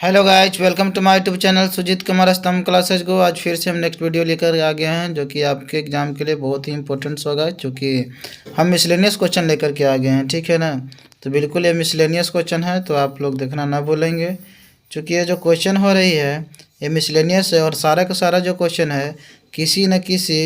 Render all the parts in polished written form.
Hello guys, welcome to my YouTube channel Sujeet Kumar Stambh classes को। आज फिर से हम नेक्स्ट वीडियो लेकर आ गए हैं जो कि आपके एग्जाम के लिए बहुत ही इंपॉर्टेंट होगा, क्योंकि हम मिसलेनियस क्वेश्चन लेकर के आ गए हैं। ठीक है ना, तो बिल्कुल ये मिसलेनियस क्वेश्चन है, तो आप लोग देखना ना भूलेंगे, क्योंकि ये जो क्वेश्चन हो रही है ये मिसलेनियस है। और सारा का सारा जो क्वेश्चन है किसी न किसी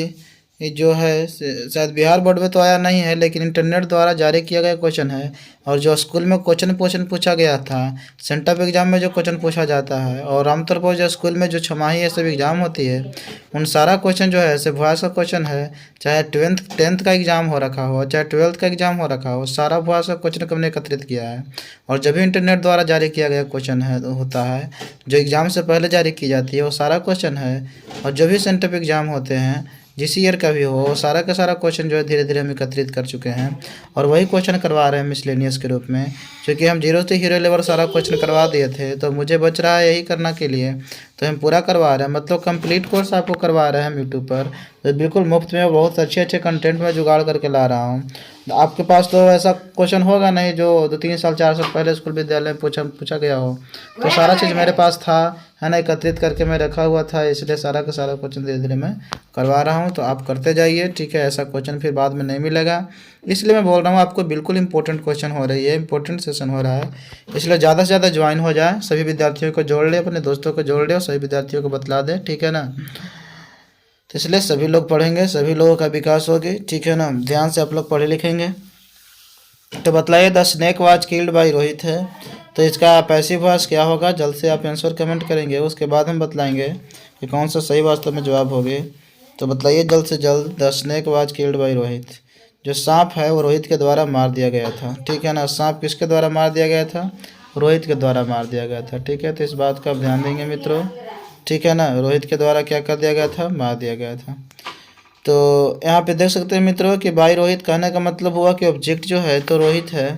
ये जो है शायद बिहार बोर्ड में तो आया नहीं है, लेकिन इंटरनेट द्वारा जारी किया गया क्वेश्चन है। और जो स्कूल में क्वेश्चन पूछा गया था, सेंटअप एग्जाम में जो क्वेश्चन पूछा जाता है, और आमतौर पर जो स्कूल में जो छमाही ये सब एग्जाम होती है, उन सारा क्वेश्चन जो है ऐसे वॉइस का क्वेश्चन है। चाहे टेंथ का एग्जाम हो रखा हो, चाहे 12th का एग्जाम हो रखा हो, सारा वॉइस का क्वेश्चन हमने एकत्रित किया है। और जब भी इंटरनेट द्वारा जारी किया गया क्वेश्चन है होता है, जो एग्ज़ाम से पहले जारी की जाती है, वो सारा क्वेश्चन है। और जो भी सेंटअप एग्जाम होते हैं जिस ईयर का भी हो, सारा का सारा क्वेश्चन जो है धीरे धीरे हम एकत्रित कर चुके हैं, और वही क्वेश्चन करवा रहे हैं मिसलेनियस के रूप में। क्योंकि हम जीरो से हीरो लेवल सारा क्वेश्चन करवा दिए थे, तो मुझे बच रहा है यही करना के लिए, तो हम पूरा करवा रहे हैं। मतलब कंप्लीट कोर्स आपको करवा रहे हैं हम यूट्यूब पर, तो बिल्कुल मुफ्त में बहुत अच्छे अच्छे कंटेंट में जुगाड़ करके ला रहा हूँ। आपके पास तो ऐसा क्वेश्चन होगा नहीं जो 2-3 साल 4 साल पहले स्कूल विद्यालय में पूछा गया हो, तो सारा चीज़ मेरे पास था, है ना, एकत्रित करके मैं रखा हुआ था। इसलिए सारा का सारा क्वेश्चन धीरे धीरे मैं करवा रहा हूँ, तो आप करते जाइए। ठीक है, ऐसा क्वेश्चन फिर बाद में नहीं मिलेगा, इसलिए मैं बोल रहा हूँ आपको बिल्कुल इंपॉर्टेंट क्वेश्चन हो रही है, इंपॉर्टेंट सेशन हो रहा है। इसलिए ज़्यादा से ज़्यादा ज्वाइन हो जाए, सभी विद्यार्थियों को जोड़ ले, अपने दोस्तों को जोड़ ले और सभी विद्यार्थियों को बतला दे। ठीक है ना, तो इसलिए सभी लोग पढ़ेंगे, सभी लोगों का विकास होगी। ठीक है ना, ध्यान से आप लोग पढ़े लिखेंगे। तो बतलाइए, the snake was killed by Rohit है, तो इसका पैसिव वॉइस क्या होगा? जल्द से आप आंसर कमेंट करेंगे, उसके बाद हम बतलाएंगे कि कौन सा सही वास्तव में जवाब होगे। तो बताइए जल्द से जल्द, the snake was killed by Rohit. जो सांप है वो रोहित के द्वारा मार दिया गया था। ठीक है ना, सांप किसके द्वारा मार दिया गया था? रोहित के द्वारा मार दिया गया था। ठीक है, तो इस बात का आप ध्यान देंगे मित्रों। ठीक है ना, रोहित के द्वारा क्या कर दिया गया था? मार दिया गया था। तो यहाँ पे देख सकते हैं मित्रों कि बाई रोहित कहने का मतलब हुआ कि ऑब्जेक्ट जो है तो रोहित है,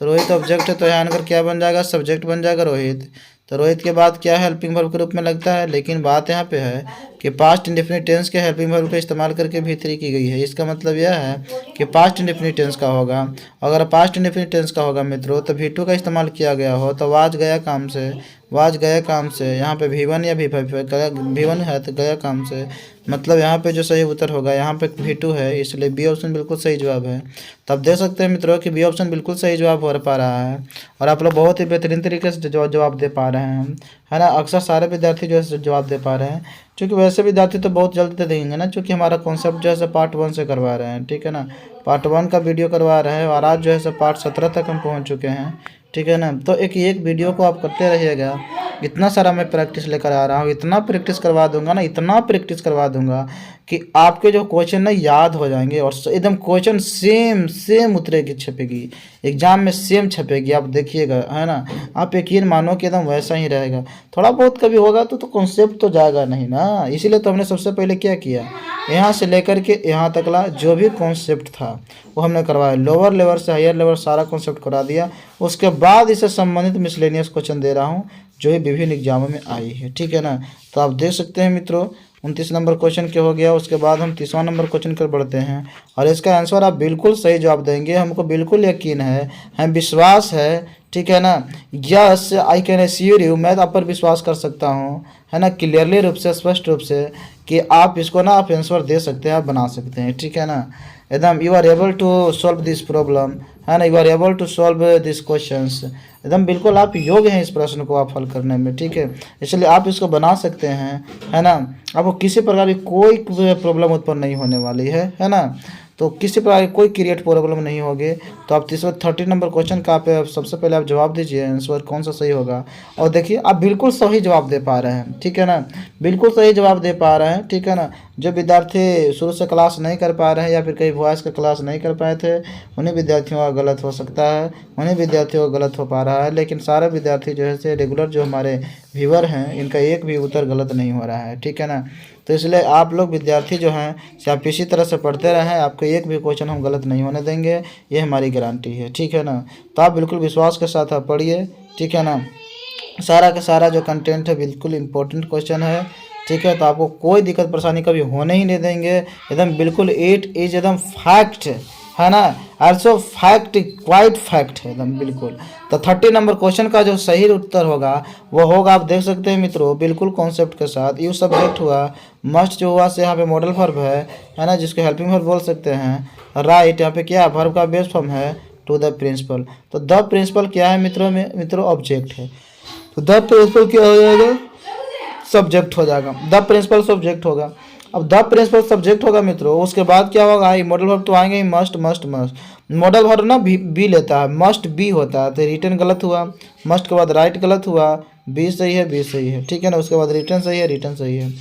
तो रोहित ऑब्जेक्ट है, तो यहाँ आकर क्या बन जाएगा? सब्जेक्ट बन जाएगा रोहित। तो रोहित के बाद क्या है? हेल्पिंग वर्ब के रूप में लगता है। लेकिन बात यहाँ पे है कि पास्ट इंडेफिनिट टेंस के हेल्पिंग वर्ब का इस्तेमाल करके भीतरी की गई है। इसका मतलब यह है कि पास्ट इंडेफिनिट टेंस का होगा। अगर पास्ट इंडेफिनिट टेंस का होगा मित्रों, तो V2 का इस्तेमाल किया गया हो, तो वाज गया काम से, वाज गया काम से। यहाँ पे V1 या V1 है तो गया काम से, मतलब यहाँ पे जो सही उत्तर होगा, यहाँ पे V2 है, इसलिए बी ऑप्शन बिल्कुल सही जवाब है। तो आप देख सकते हैं मित्रों कि बी ऑप्शन बिल्कुल सही जवाब हो पा रहा है, और आप लोग बहुत ही बेहतरीन तरीके से जवाब दे पा रहे हैं, है ना। अक्सर सारे विद्यार्थी जो है जवाब दे पा रहे हैं, क्योंकि वैसे विद्यार्थी तो बहुत जल्दी दे देंगे ना, क्योंकि हमारा कॉन्सेप्ट जो है पार्ट 1 से करवा रहे हैं। ठीक है ना, पार्ट 1 का वीडियो करवा रहे हैं, और आज जो है पार्ट 17 तक हम पहुँच चुके हैं। ठीक है ना, तो एक वीडियो को आप करते रहिएगा। इतना सारा मैं प्रैक्टिस लेकर आ रहा हूँ, इतना प्रैक्टिस करवा दूंगा ना, इतना प्रैक्टिस करवा दूंगा कि आपके जो क्वेश्चन ना याद हो जाएंगे, और एकदम क्वेश्चन सेम उतरेगी, छपेगी एग्जाम में, सेम छपेगी। आप देखिएगा, है ना, आप यकीन मानो कि एकदम वैसा ही रहेगा। थोड़ा बहुत कभी होगा तो कॉन्सेप्ट तो जाएगा नहीं ना, इसीलिए तो हमने सबसे पहले क्या किया, यहाँ से लेकर के यहाँ तकला जो भी कॉन्सेप्ट था वो हमने करवाया, लोअर लेवल से हायर लेवल सारा कॉन्सेप्ट करा दिया। उसके बाद इससे संबंधित मिसलेनियस क्वेश्चन दे रहा हूँ जो ही विभिन्न एग्जामों में आई है। ठीक है ना, तो आप देख सकते हैं मित्रों 29 नंबर क्वेश्चन क्या हो गया। उसके बाद हम 30वां नंबर क्वेश्चन कर बढ़ते हैं, और इसका आंसर आप बिल्कुल सही जवाब देंगे, हमको बिल्कुल यकीन है, हम विश्वास है। ठीक है ना, yes I can assure you, मैं आप पर विश्वास कर सकता हूँ, है ना, क्लियरली रूप से, स्पष्ट रूप से, कि आप इसको ना आप आंसर दे सकते हैं, आप बना सकते हैं। ठीक है ना, एकदम you are able to solve this problem, है ना, you are able to solve this questions, एकदम बिल्कुल आप योग्य हैं इस प्रश्न को आप हल करने में। ठीक है, इसलिए आप इसको बना सकते हैं, है ना। आपको किसी प्रकार की कोई प्रॉब्लम उत्पन्न नहीं होने वाली है ना, तो किसी प्रकार की कोई क्रिएट प्रॉब्लम नहीं होगी। तो आप 30 नंबर क्वेश्चन का आप सबसे पहले आप जवाब दीजिए, आंसर कौन सा सही होगा। और देखिए आप बिल्कुल सही जवाब दे पा रहे हैं। ठीक है ना, बिल्कुल सही जवाब दे पा रहे हैं। ठीक है ना, जो विद्यार्थी शुरू से क्लास नहीं कर पा रहे हैं, या फिर कई वॉइस का क्लास नहीं कर पाए थे, उन्हीं विद्यार्थियों का गलत हो सकता है, उन्हीं विद्यार्थियों का गलत हो पा रहा है। लेकिन सारे विद्यार्थी जो है से रेगुलर जो हमारे व्यूअर हैं, इनका एक भी उत्तर गलत नहीं हो रहा है। ठीक है ना, तो इसलिए आप लोग विद्यार्थी जो हैं आप इसी तरह से पढ़ते रहें, आपको एक भी क्वेश्चन हम गलत नहीं होने देंगे, ये हमारी गारंटी है। ठीक है ना, तो आप बिल्कुल विश्वास के साथ आप पढ़िए। ठीक है ना, सारा का सारा जो कंटेंट है बिल्कुल इम्पोर्टेंट क्वेश्चन है। ठीक है, तो आपको कोई दिक्कत परेशानी कभी होने ही नहीं देंगे, एकदम बिल्कुल इट इज एकदम फैक्ट, है ना। आल्सो फैक्ट, क्वाइट फैक्ट है एकदम बिल्कुल। तो 30 नंबर क्वेश्चन का जो सही उत्तर होगा वो होगा, आप देख सकते हैं मित्रों, बिल्कुल कॉन्सेप्ट के साथ। यू सब्जेक्ट हुआ, मस्ट जो हुआ से यहाँ पे मॉडल वर्ब है ना, जिसको हेल्पिंग वर्ब बोल सकते हैं। राइट यहाँ पे क्या वर्ब का बेस फॉर्म है, टू द प्रिंसिपल। तो द प्रिंसिपल क्या है मित्रों में, मित्रों ऑब्जेक्ट है। तो द प्रिंसिपल क्या हो जाएगा, सब्जेक्ट हो जाएगा। द प्रिंसिपल सब्जेक्ट होगा। अब द प्रिंसिपल सब्जेक्ट होगा मित्रों, उसके बाद क्या होगा, ये मॉडल वर्ब तो आएंगे ही, must must must. Modal verb ना बी लेता है, मस्ट बी होता है, तो रिटर्न गलत हुआ। मस्ट के बाद राइट गलत हुआ, बी सही है, बी सही है, ठीक है ना। उसके बाद रिटर्न सही है, रिटर्न सही है।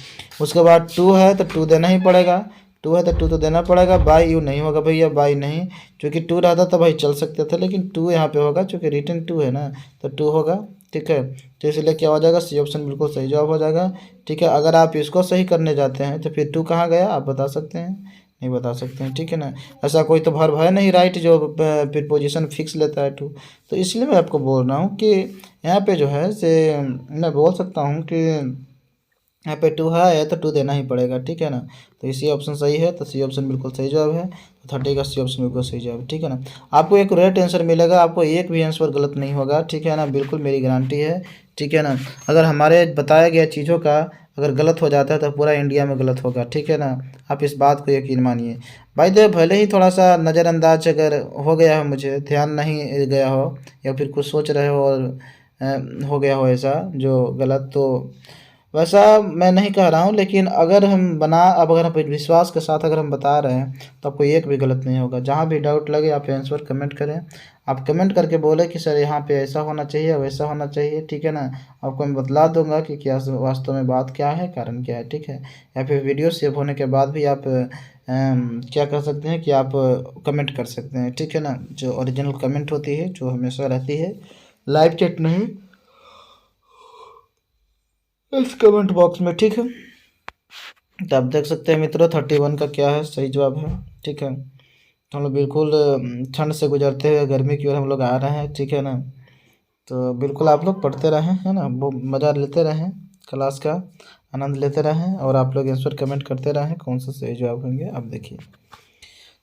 उसके बाद टू है तो टू देना ही पड़ेगा, टू है तो टू तो देना पड़ेगा। बाई यू नहीं होगा भैया, बाई नहीं, क्योंकि टू रहता तो भाई चल सकते थे, लेकिन टू यहाँ पे होगा, क्योंकि रिटर्न टू है ना, तो टू होगा, ठीक है। तो इसलिए क्या हो जाएगा, सी ऑप्शन बिल्कुल सही जवाब हो जाएगा, ठीक है। अगर आप इसको सही करने जाते हैं तो फिर टू कहाँ गया आप बता सकते हैं, नहीं बता सकते हैं, ठीक है ना। ऐसा कोई तो वर्ब है नहीं राइट जो प्रीपोजिशन फिक्स लेता है टू। तो इसलिए मैं आपको बोल रहा हूँ कि यहाँ पे जो है से मैं बोल सकता हूँ कि यहाँ पे टू है तो टू देना ही पड़ेगा, ठीक है ना। तो इसी ऑप्शन सही है, तो सी ऑप्शन बिल्कुल सही जवाब है। तो 30 का सी ऑप्शन बिल्कुल सही जवाब है, ठीक है ना। आपको एक रेट आंसर मिलेगा, आपको एक भी आंसर गलत नहीं होगा, ठीक है ना, बिल्कुल मेरी गारंटी है, ठीक है ना। अगर हमारे बताया गया चीज़ों का अगर गलत हो जाता है तो पूरा इंडिया में गलत होगा, ठीक है ना। आप इस बात को यकीन मानिए। भाई तो भले ही थोड़ा सा नज़रअंदाज अगर हो गया हो, मुझे ध्यान नहीं गया हो, या फिर कुछ सोच रहे हो और हो गया हो ऐसा जो गलत, तो वैसा मैं नहीं कह रहा हूँ, लेकिन अगर हम अब अगर हम विश्वास के साथ अगर हम बता रहे हैं तो आपको एक भी गलत नहीं होगा। जहाँ भी डाउट लगे आप आंसर कमेंट करें, आप कमेंट करके बोले कि सर यहाँ पे ऐसा होना चाहिए, वैसा होना चाहिए, ठीक है ना। आपको मैं बतला दूंगा कि क्या वास्तव में बात क्या है, कारण क्या है, ठीक है। या फिर वीडियो सेव होने के बाद भी आप क्या कर सकते हैं कि आप कमेंट कर सकते हैं, ठीक है ना। जो ओरिजिनल कमेंट होती है, जो हमेशा रहती है, लाइव चैट नहीं, इस कमेंट बॉक्स में, ठीक है। तो आप देख सकते हैं मित्रों 31 का क्या है, सही जवाब है, ठीक है। तो हम लोग बिल्कुल ठंड से गुजरते हुए गर्मी की ओर हम लोग आ रहे हैं, ठीक है ना। तो बिल्कुल आप लोग पढ़ते रहें, है ना, वो मज़ा लेते रहें, क्लास का आनंद लेते रहें, और आप लोग आंसर कमेंट करते रहें कौन सा सही जवाब होंगे। आप देखिए,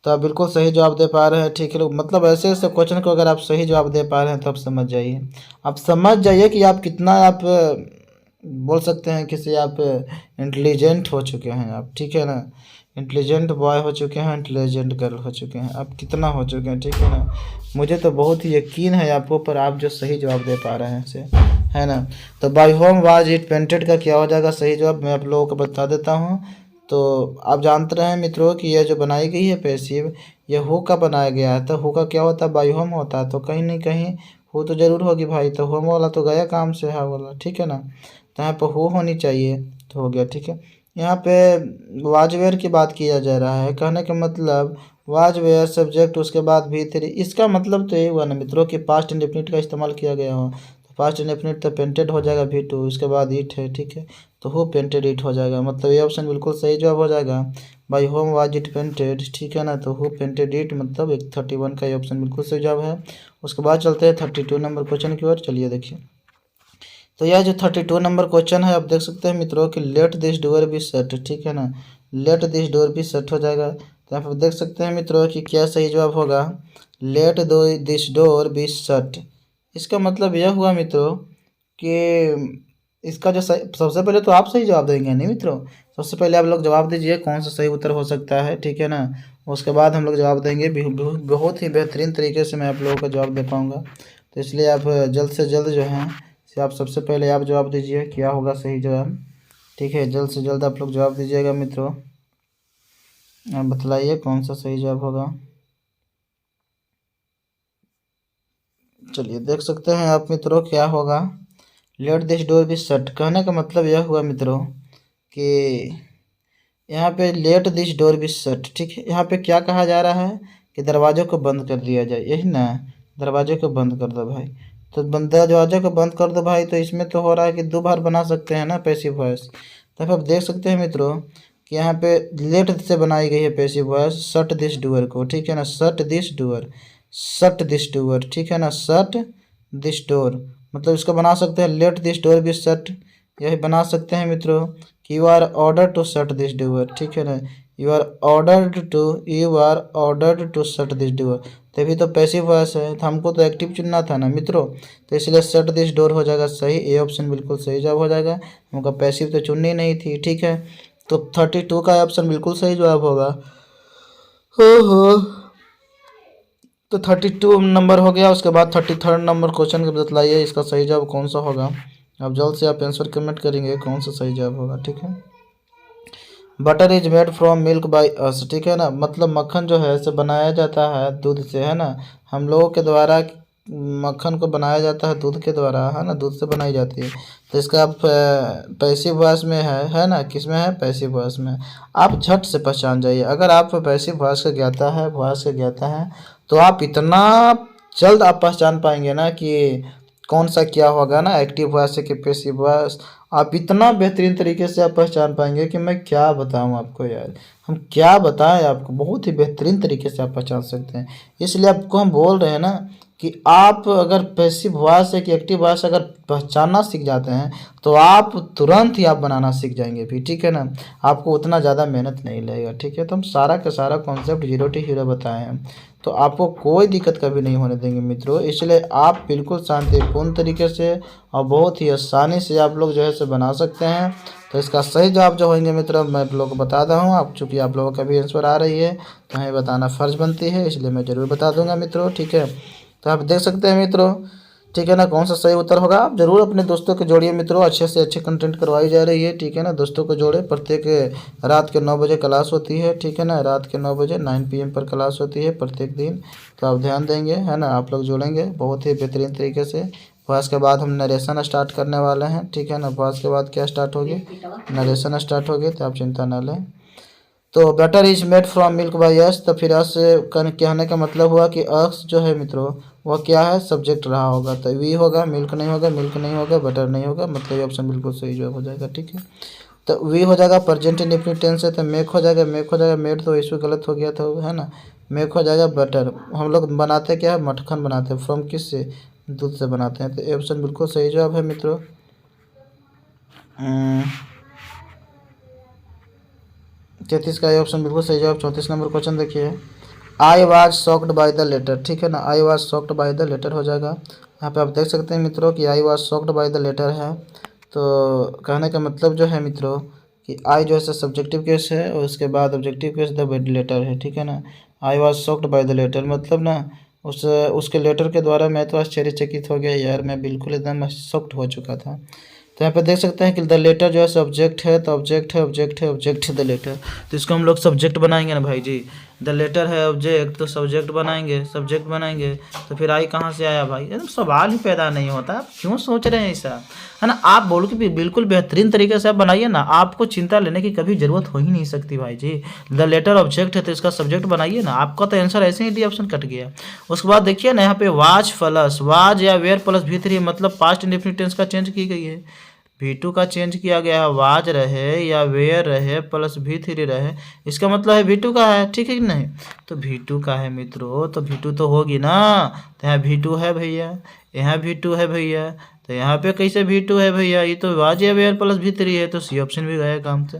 तो आप बिल्कुल सही जवाब दे पा रहे हैं, ठीक है। मतलब ऐसे ऐसे क्वेश्चन को अगर आप सही जवाब दे पा रहे हैं तो आप समझ जाइए, आप समझ जाइए कि आप कितना आप बोल सकते हैं किसी आप इंटेलिजेंट हो चुके हैं आप, ठीक है ना। इंटेलिजेंट बॉय हो चुके हैं, इंटेलिजेंट गर्ल हो चुके हैं, आप कितना हो चुके हैं, ठीक है ना। मुझे तो बहुत ही यकीन है आपको, पर आप जो सही जवाब दे पा रहे हैं से, है ना। तो by whom was it painted का क्या हो जाएगा सही जवाब, मैं आप लोगों को बता देता हूँ। तो आप जानते रहे मित्रों कि यह जो बनाई गई है पैसिव, यह हु का बनाया गया है। तो हु का क्या होता है, बाय होम होता है, तो कहीं नहीं कहीं हु तो जरूर होगी भाई। तो होम वाला तो गया काम से है वाला, ठीक है ना। तो यहाँ पर हु होनी चाहिए, तो हो गया, ठीक है। यहाँ पे वाजवेयर की बात किया जा रहा है, कहने का मतलब वाजवेयर सब्जेक्ट उसके बाद भी थ्री, इसका मतलब तो ये हुआ ना मित्रों कि पास्ट इंडेफिनिट का इस्तेमाल किया गया हो। तो पास्ट इंडेफिनिट तो पेंटेड हो जाएगा भी टू, उसके बाद ईट है, ठीक है। तो हु पेंटेड ईट हो जाएगा, मतलब ये ऑप्शन बिल्कुल सही जवाब हो जाएगा। By home was it painted, ठीक है ना। तो हु पेंटेड ईट, मतलब एक 31 का ये ऑप्शन बिल्कुल सही जवाब है। उसके बाद चलते हैं 32 नंबर क्वेश्चन की ओर, चलिए देखिए। तो यह जो 32 नंबर क्वेश्चन है, आप देख सकते हैं मित्रों कि late this door be shut, ठीक है ना। Late this door be shut हो जाएगा। तो यहाँ पर देख सकते हैं मित्रों कि क्या सही जवाब होगा, लेट दो दिस डोर बी शट। इसका मतलब यह हुआ मित्रों कि इसका जो सही, सबसे पहले तो आप सही जवाब देंगे नहीं मित्रों, सबसे पहले आप लोग जवाब दीजिए कौन सा सही उत्तर हो सकता है, ठीक है ना। उसके बाद हम लोग जवाब देंगे, बहुत ही बेहतरीन तरीके से मैं आप लोगों को जवाब दे पाऊँगा। तो इसलिए आप जल्द से जल्द जो है आप सबसे पहले आप जवाब दीजिए क्या होगा सही जवाब, ठीक है। जल्द से जल्द आप लोग जवाब दीजिएगा मित्रों, आप बतलाइए कौन सा सही जवाब होगा। चलिए देख सकते हैं आप मित्रों क्या होगा, late this door be shut. कहने का मतलब यह हुआ मित्रों कि यहाँ पे late this door be shut, ठीक है। यहाँ पे क्या कहा जा रहा है कि दरवाज़ों को बंद कर दिया जाए, यही ना, दरवाजे को बंद कर दो भाई। तो दरवाजे को बंद कर दो भाई, तो इसमें तो हो रहा है कि दो बार बना सकते हैं ना पैसिव वॉइस। तो फिर आप देख सकते हैं मित्रों कि यहाँ पे लेट से बनाई गई है passive voice, shut this door को, ठीक है ना, shut this door, shut this door, ठीक है ना, शट दिस डोर। मतलब इसको बना सकते हैं let this door be shut, यही बना सकते हैं मित्रों कि you are order to shut this door, ठीक है ना, you are ordered to shut this door. तभी तो पैसिव वॉइस है, तो हमको तो एक्टिव चुनना था ना मित्रों, तो इसलिए शट दिस डोर हो जाएगा सही। ए ऑप्शन बिल्कुल सही जवाब हो जाएगा, हमको पैसिव तो चुननी नहीं थी। ठीक है, तो 32 का ऑप्शन बिल्कुल सही जवाब होगा। हो तो 32 नंबर हो गया। उसके बाद 33rd नंबर क्वेश्चन को बतलाइए इसका सही जवाब कौन सा होगा। अब जल्द से आप आंसर कमेंट करेंगे कौन सा सही जवाब होगा। ठीक है, butter is made from milk by us. ठीक है ना, मतलब मक्खन जो है इसे बनाया जाता है दूध से, है ना, हम लोगों के द्वारा मक्खन को बनाया जाता है दूध के द्वारा, है ना, दूध से बनाई जाती है। तो इसका पैसिव वॉइस में है ना, किस में है, पैसिव वॉइस में। आप झट से पहचान जाइए, अगर आप पैसिव वॉइस का ज्ञाता है तो आप इतना जल्द आप पहचान पाएंगे ना कि कौन सा क्या होगा ना, एक्टिव वॉइस है कि पैसिव वॉइस। आप इतना बेहतरीन तरीके से आप पहचान पाएंगे कि मैं क्या बताऊं आपको यार, हम क्या बताएं आपको, बहुत ही बेहतरीन तरीके से आप पहचान सकते हैं। इसलिए आपको हम बोल रहे हैं ना कि आप अगर पैसिव वॉइस है कि एक्टिव वॉइस अगर पहचानना सीख जाते हैं तो आप तुरंत ही आप बनाना सीख जाएंगे भी। ठीक है ना, आपको उतना ज़्यादा मेहनत नहीं लगेगा। ठीक है, तो हम सारा का सारा कॉन्सेप्ट जीरो टू हीरो बताए हैं, तो आपको कोई दिक्कत कभी नहीं होने देंगे मित्रों। इसलिए आप बिल्कुल शांतिपूर्ण तरीके से और बहुत ही आसानी से आप लोग जो है से बना सकते हैं। तो इसका सही जवाब जो होंगे मित्रों मैं आप लोगों को बता रहा हूँ। आप चूँकि आप लोगों का भी आंसर आ रही है तो हमें बताना फ़र्ज बनती है, इसलिए मैं ज़रूर बता दूंगा मित्रों। ठीक है, तो आप देख सकते हैं मित्रों, ठीक है ना, कौन सा सही उत्तर होगा। आप जरूर अपने दोस्तों को जोड़िए मित्रों, अच्छे से अच्छे कंटेंट करवाई जा रही है। ठीक है ना, दोस्तों को जोड़े। प्रत्येक रात के 9 बजे क्लास होती है। ठीक है ना, रात के 9 बजे 9 PM पर क्लास होती है प्रत्येक दिन, तो आप ध्यान देंगे, है ना, आप लोग जोड़ेंगे बहुत ही बेहतरीन तरीके से। वॉइस के बाद हम नरेशन स्टार्ट करने वाले हैं। ठीक है ना, वॉइस के बाद क्या स्टार्ट होगी, नरेशन स्टार्ट होगी, तो आप चिंता न लें। तो butter is made from milk by us, तो फिर अस कहने का मतलब हुआ कि अस जो है मित्रों वह क्या है, सब्जेक्ट रहा होगा, तो वी होगा, मिल्क नहीं होगा, मिल्क नहीं होगा, बटर नहीं होगा, मतलब ये ऑप्शन बिल्कुल सही जवाब हो जाएगा। ठीक है, तो वी हो जाएगा प्रेजेंट इंडेफिनिट टेंस है, तो मेक हो जाएगा, मेड तो इसमें गलत हो गया था, है ना, मेक हो जाएगा बटर। हम लोग बनाते क्या है, मक्खन बनाते हैं, फ्रॉम किस से, दूध से बनाते हैं, तो ये ऑप्शन बिल्कुल सही जवाब है मित्रों। 33 का ये ऑप्शन बिल्कुल सही जवाब। 34 नंबर क्वेश्चन देखिए, I was shocked by the letter. ठीक है ना, I was shocked by the letter हो जाएगा। यहाँ पे आप देख सकते हैं मित्रों कि I was shocked by the letter है, तो कहने का मतलब जो है मित्रों कि आई जो है सब्जेक्टिव केस है और उसके बाद ऑब्जेक्टिव केस द लेटर है। ठीक है ना, I was shocked by the letter मतलब ना उसके लेटर के द्वारा मैं तो आश्चर्यचकित हो गया यार, मैं बिल्कुल एकदम शॉक्ड हो चुका था। तो यहाँ पे देख सकते हैं कि द लेटर जो है सब्जेक्ट है, तो ऑब्जेक्ट है द लेटर, तो इसको हम लोग सब्जेक्ट बनाएंगे ना भाई जी। द लेटर है ऑब्जेक्ट, तो सब्जेक्ट बनाएंगे, तो फिर आई कहाँ से आया भाई, एकदम सवाल ही पैदा नहीं होता। आप क्यों सोच रहे हैं ऐसा, है ना, आप बोलो कि बिल्कुल बेहतरीन तरीके से आप बनाइए ना, आपको चिंता लेने की कभी जरूरत हो ही नहीं सकती भाई जी। द लेटर ऑब्जेक्ट है तो इसका सब्जेक्ट बनाइए ना, आपका तो आंसर ऐसे ही डी ऑप्शन कट गया। उसके बाद देखिए ना यहाँ पे वाज प्लस वाज या वेयर प्लस V3 मतलब पास्ट इंडेफिनिट टेंस का चेंज की गई है, V2 का चेंज किया गया है, वाज रहे या वेयर रहे प्लस V3 रहे, इसका मतलब है V2 का है। ठीक है कि नहीं, तो V2 का है मित्रों, तो V2 तो होगी ना, तो यहाँ V2 है भैया, यहाँ V2 है भैया, तो यहाँ पे कैसे V2 है भैया, ये तो वाज या वेयर प्लस V3 है, तो सी ऑप्शन भी गया काम से।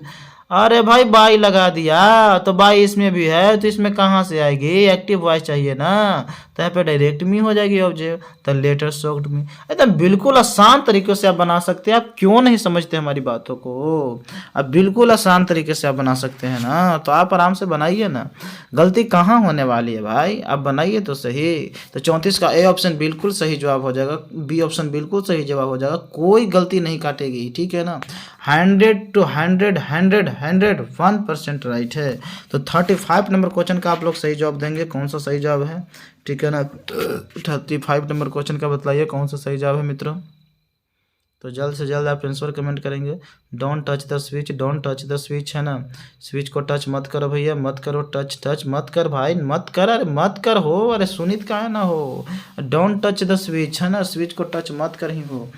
अरे भाई बाई लगा दिया, तो बाई इसमें भी है, तो इसमें कहाँ से आएगी, एक्टिव वॉइस चाहिए ना, तो यहाँ पे डायरेक्ट मी हो जाएगी ऑब्जेक्ट, तो लेटर शॉक्ड मी। एकदम बिल्कुल आसान तरीके से आप बना सकते हैं। आप क्यों नहीं समझते हमारी बातों को, अब बिल्कुल आसान तरीके से आप बना सकते हैं ना, तो आप आराम से बनाइए ना, गलती कहाँ होने वाली है भाई, आप बनाइए तो सही। तो 34 का ए ऑप्शन बिल्कुल सही जवाब हो जाएगा, बी ऑप्शन बिल्कुल सही जवाब हो जाएगा, कोई गलती नहीं काटेगी। ठीक है ना, 100 to 101% राइट है। तो 35 नंबर क्वेश्चन का आप लोग सही जवाब देंगे, कौन सा सही जवाब है। ठीक है ना, 35 नंबर क्वेश्चन का बतलाइए कौन सा सही जवाब है मित्रों। तो जल्द से जल्द आप आंसर कमेंट करेंगे। Don't touch the switch, don't touch the switch, है ना, स्विच को टच मत करो भैया, मत करो टच मत कर भाई, मत कर, अरे मत कर हो, अरे सुनित का है ना हो, डोंट टच द स्विच, है ना, स्विच को टच मत कर ही हो,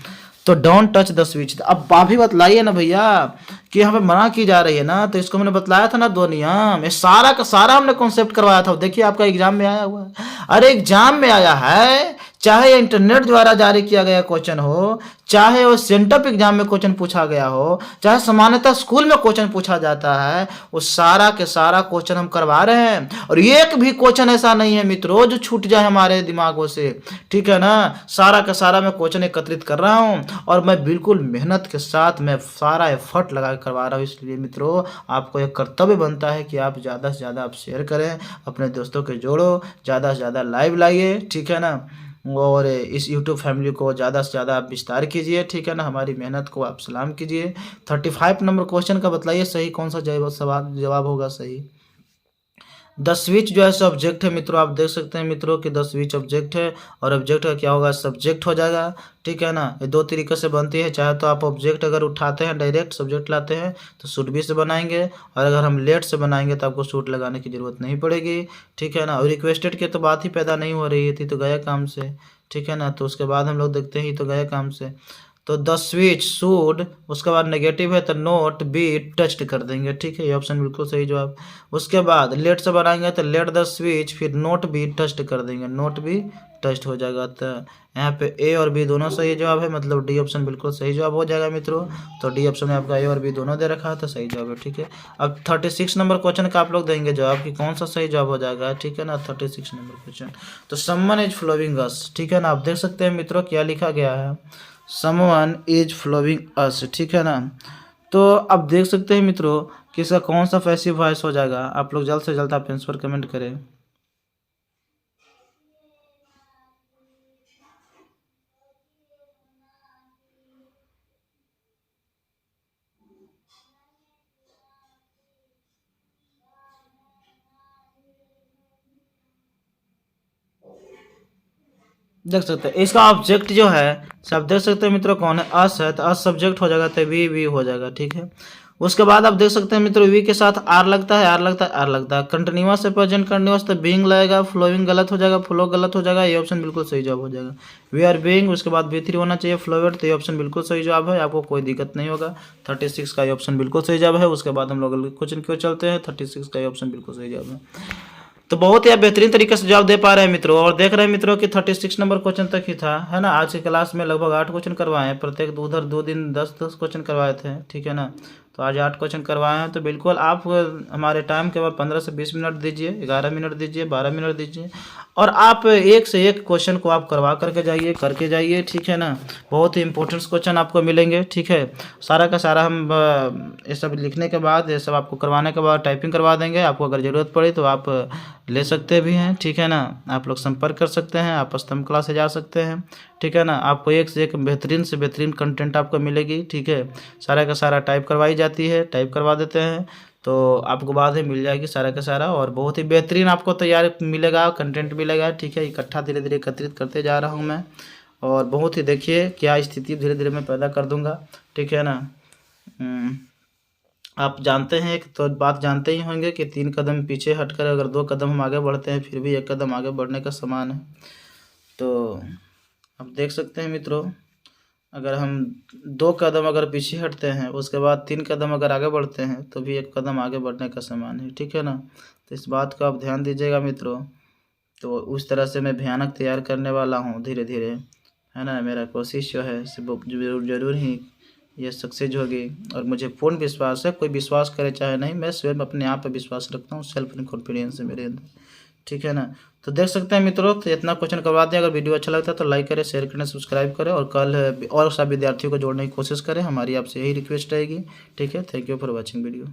तो डोंट टच द स्विच। अब आप भी बतलाइए ना भैया कि यहाँ पे मना की जा रही है ना, तो इसको मैंने बतलाया था ना 2 नियम, ये सारा का सारा हमने कॉन्सेप्ट करवाया था। देखिए आपका एग्जाम में आया हुआ है, अरे एग्जाम में आया है, चाहे इंटरनेट द्वारा जारी किया गया क्वेश्चन हो, चाहे वो सेंटअप एग्जाम में क्वेश्चन पूछा गया हो, चाहे सामान्यतः स्कूल में क्वेश्चन पूछा जाता है, वो सारा के सारा क्वेश्चन हम करवा रहे हैं। और एक भी क्वेश्चन ऐसा नहीं है मित्रों जो छूट जाए हमारे दिमागों से, ठीक है ना। सारा का सारा मैं क्वेश्चन एकत्रित कर रहा हूँ और मैं बिल्कुल मेहनत के साथ मैं सारा एफर्ट लगा कर करवा रहा हूँ। इसलिए मित्रों आपको एक कर्तव्य बनता है कि आप ज़्यादा से ज़्यादा आप शेयर करें, अपने दोस्तों के जोड़ो, ज़्यादा से ज़्यादा लाइव लाइए, ठीक है ना। और इस यूट्यूब फैमिली को ज़्यादा से ज़्यादा आप विस्तार कीजिए, ठीक है ना। हमारी मेहनत को आप सलाम कीजिए। 35 नंबर क्वेश्चन का बतलाइए सही कौन सा जवाब होगा सही। द स्विच जो है सब्जेक्ट है मित्रों, आप देख सकते हैं मित्रों कि द स्विच ऑब्जेक्ट है और ऑब्जेक्ट का क्या होगा, सब्जेक्ट हो जाएगा, ठीक है ना। ये 2 तरीके से बनती है, चाहे तो आप ऑब्जेक्ट अगर उठाते हैं डायरेक्ट सब्जेक्ट लाते हैं तो शुड बी से बनाएंगे, और अगर हम लेट से बनाएंगे तो आपको शुड लगाने की जरूरत नहीं पड़ेगी, ठीक है ना। और रिक्वेस्टेड की तो बात ही पैदा नहीं हो रही थी, तो गया काम से, ठीक है ना। तो उसके बाद हम लोग देखते हैं तो गया काम से। तो द स्विच शुड, उसके बाद नेगेटिव है तो नोट बी टच्ड कर देंगे, ठीक है, ये ऑप्शन बिल्कुल सही जवाब। उसके बाद लेट से बनाएंगे तो लेट द स्विच, फिर नोट बी टच्ड कर देंगे, नोट बी टच्ड हो जाएगा। तो यहाँ पे ए और बी दोनों सही जवाब है, मतलब डी ऑप्शन बिल्कुल सही जवाब हो जाएगा मित्रों। तो डी ऑप्शन में आपका ए और बी दोनों दे रखा है तो सही जवाब है, ठीक है। अब 36 नंबर क्वेश्चन का आप लोग देंगे जवाब कि कौन सा सही जवाब हो जाएगा, ठीक है ना। 36 नंबर क्वेश्चन, तो समवन इज फ्लोइंग अस, ठीक है ना। आप देख सकते हैं मित्रों क्या लिखा गया है, समवन इज फ्लोइंग अस, ठीक है ना। तो आप देख सकते हैं मित्रों कि इसका कौन सा पैसिव वॉइस हो जाएगा। आप लोग जल्द से जल्द आप आंसर कमेंट करें। देख सकते हैं इसका ऑब्जेक्ट जो है सब देख सकते हैं मित्रों कौन है, अस है, तो अस सब्जेक्ट हो जाएगा तो वी हो जाएगा, ठीक है। उसके बाद आप देख सकते हैं मित्रों वी के साथ आर लगता है, आर लगता है, आर लगता है। कंटिन्यूअस से प्रेजेंट कंटिन्यूअस तो बीइंग लगेगा, फ्लोइंग गलत हो जाएगा, फ्लो गलत हो जाएगा, ये ऑप्शन बिल्कुल सही जवाब हो जाएगा। वी आर बीइंग, उसके बाद बी3 होना चाहिए, फ्लोवेड, तो ये ऑप्शन बिल्कुल सही जवाब है, आपको कोई दिक्कत नहीं होगा। 36 का ये ऑप्शन बिल्कुल सही जवाब है। उसके बाद हम लोग अगले क्वेश्चन क्यों चलते हैं, 36 का ये ऑप्शन बिल्कुल सही जवाब है। तो बहुत ही आप बेहतरीन तरीके से जवाब दे पा रहे हैं मित्रों, और देख रहे हैं मित्रों कि 36 नंबर क्वेश्चन तक ही था, है ना। आज की क्लास में लगभग 8 क्वेश्चन करवाए हैं, प्रत्येक उधर 2 दिन 10-10 क्वेश्चन करवाए थे, ठीक है ना। तो आज 8 क्वेश्चन करवाए हैं। तो बिल्कुल आप हमारे टाइम के बाद 15 से 20 मिनट दीजिए, 11 मिनट दीजिए, 12 मिनट दीजिए, और आप एक से एक क्वेश्चन को आप करवा करके जाइए, ठीक है ना। बहुत ही इंपॉर्टेंट क्वेश्चन आपको मिलेंगे, ठीक है। सारा का सारा हम ये सब लिखने के बाद, ये सब आपको करवाने के बाद टाइपिंग करवा देंगे। आपको अगर ज़रूरत पड़े तो आप ले सकते भी हैं, ठीक है ना। आप लोग संपर्क कर सकते हैं, आप स्तंभ क्लास से जा सकते हैं, ठीक है ना। आपको एक से एक बेहतरीन से बेहतरीन कंटेंट आपको मिलेगी, ठीक है। सारा का सारा टाइप करवाई जाती है, टाइप करवा देते हैं, तो आपको बाद में मिल जाएगी सारा का सारा, और बहुत ही बेहतरीन आपको तैयार मिलेगा, कंटेंट मिलेगा, ठीक है। इकट्ठा धीरे धीरे एकत्रित करते जा रहा हूँ मैं, और बहुत ही देखिए क्या स्थिति धीरे धीरे मैं पैदा कर दूंगा, ठीक है ना। आप जानते हैं एक तो बात जानते ही होंगे कि 3 कदम पीछे हटकर अगर 2 कदम हम आगे बढ़ते हैं फिर भी 1 कदम आगे बढ़ने का समान है। तो आप देख सकते हैं मित्रों, अगर हम 2 कदम अगर पीछे हटते हैं उसके बाद 3 कदम अगर आगे बढ़ते हैं तो भी 1 कदम आगे बढ़ने का समान है, ठीक है ना। तो इस बात का आप ध्यान दीजिएगा मित्रों। तो उस तरह से मैं भयानक तैयार करने वाला हूँ धीरे धीरे, है ना। मेरा कोशिश जो है जरूर ही ये सक्सेस होगी, और मुझे पूर्ण विश्वास है, कोई विश्वास करे चाहे नहीं, मैं स्वयं अपने आप पर विश्वास रखता हूँ, सेल्फ कॉन्फिडेंस है मेरे अंदर, ठीक है ना। तो देख सकते हैं मित्रों, तो इतना क्वेश्चन करवा दें। अगर वीडियो अच्छा लगता है तो लाइक करें, शेयर करें, सब्सक्राइब करें, और कल और सब विद्यार्थियों को जोड़ने की कोशिश करें, हमारी आपसे यही रिक्वेस्ट रहेगी, ठीक है। Thank you for watching video.